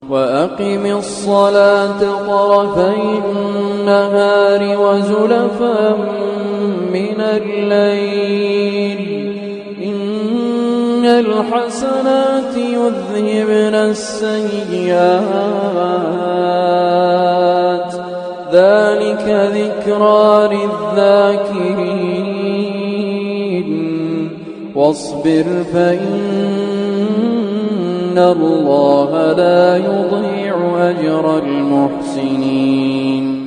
وأقم الصلاة طرفي النهار وزلفا من الليل إن الحسنات يذهبن السيئات ذلك ذكرى للذاكرين واصبر فإن الله لا يضيع أجر المحسنين